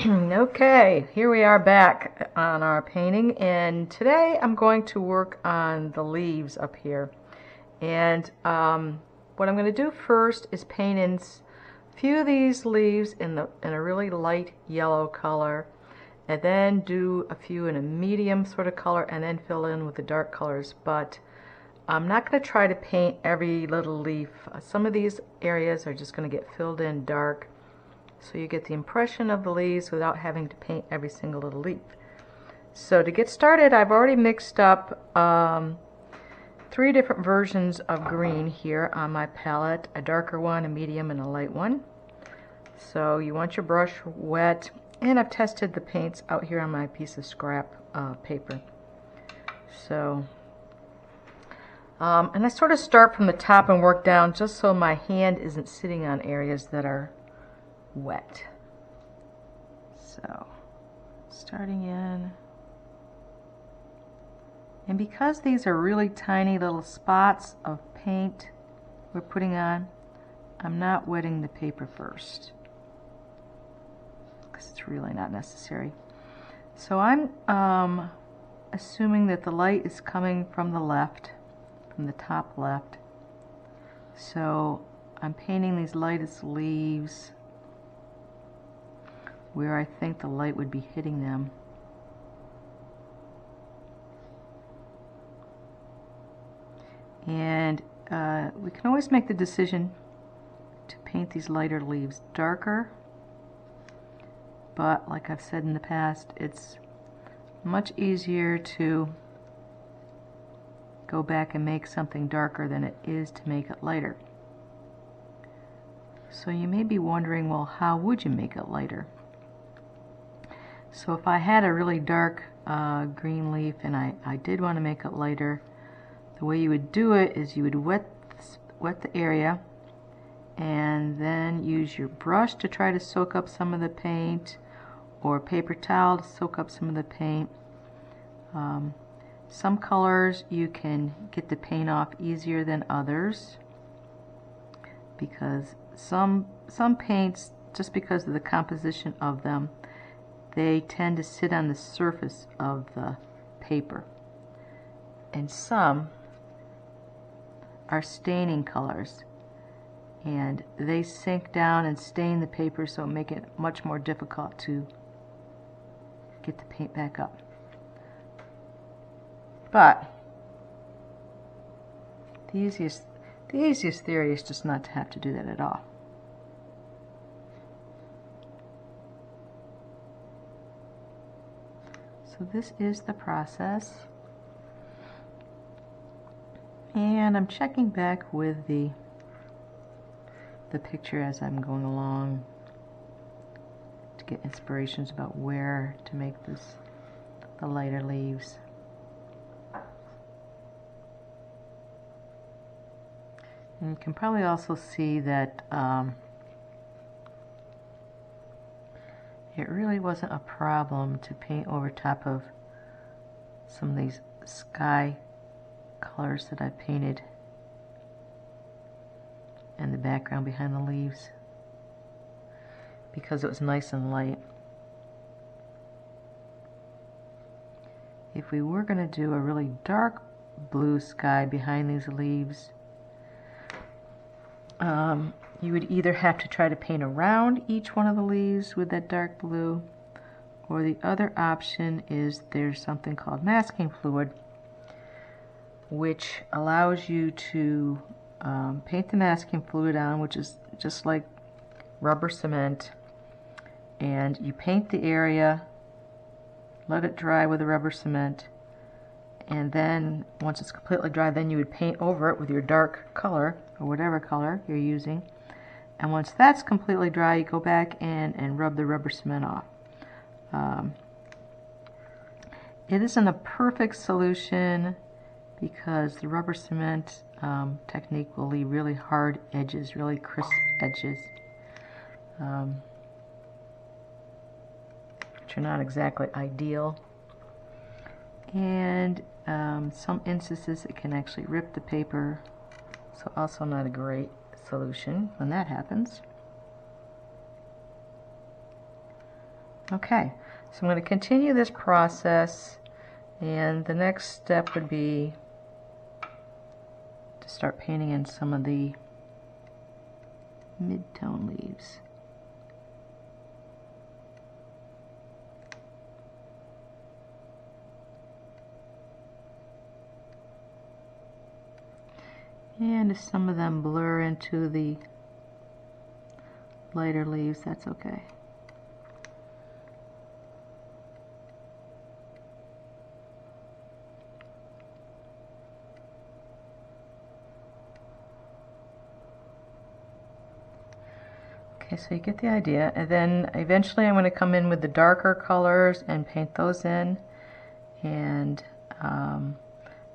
Okay, here we are back on our painting, and today I'm going to work on the leaves up here. And what I'm going to do first is paint in a few of these leaves in a really light yellow color, and then do a few in a medium sort of color, and then fill in with the dark colors. But I'm not going to try to paint every little leaf. Some of these areas are just going to get filled in dark, so you get the impression of the leaves without having to paint every single little leaf. So to get started, I've already mixed up 3 different versions of green here on my palette, a darker one, a medium, and a light one. So you want your brush wet, and I've tested the paints out here on my piece of scrap paper. So and I sort of start from the top and work down just so my hand isn't sitting on areas that are wet. So starting in, and because these are really tiny little spots of paint we're putting on, I'm not wetting the paper first because it's really not necessary. So I'm assuming that the light is coming from the left, from the top left. So I'm painting these lightest leaves where I think the light would be hitting them. And we can always make the decision to paint these lighter leaves darker, but like I've said in the past, it's much easier to go back and make something darker than it is to make it lighter. So you may be wondering, well, how would you make it lighter? So if I had a really dark green leaf and I did want to make it lighter, the way you would do it is you would wet the area and then use your brush to try to soak up some of the paint, or paper towel to soak up some of the paint. Some colors you can get the paint off easier than others, because some paints, just because of the composition of them, they tend to sit on the surface of the paper, and some are staining colors, and they sink down and stain the paper, so make it much more difficult to get the paint back up. But the easiest theory is just not to have to do that at all. So this is the process, and I'm checking back with the picture as I'm going along to get inspirations about where to make the lighter leaves. And you can probably also see that it really wasn't a problem to paint over top of some of these sky colors that I painted in the background behind the leaves, because it was nice and light. If we were going to do a really dark blue sky behind these leaves, you would either have to try to paint around each one of the leaves with that dark blue, or the other option is there's something called masking fluid, which allows you to paint the masking fluid on, which is just like rubber cement, and you paint the area, let it dry with the rubber cement, and then once it's completely dry, then you would paint over it with your dark color, or whatever color you're using. And once that's completely dry, you go back in and rub the rubber cement off. It isn't a perfect solution because the rubber cement technique will leave really hard edges, really crisp edges, which are not exactly ideal. And some instances it can actually rip the paper, so also not a great solution when that happens. Okay, so I'm going to continue this process, and the next step would be to start painting in some of the mid-tone leaves. And if some of them blur into the lighter leaves, that's okay. Okay, so you get the idea, and then eventually I'm going to come in with the darker colors and paint those in, and I'm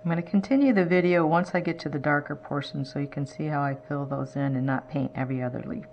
going to continue the video once I get to the darker portion so you can see how I fill those in and not paint every other leaf.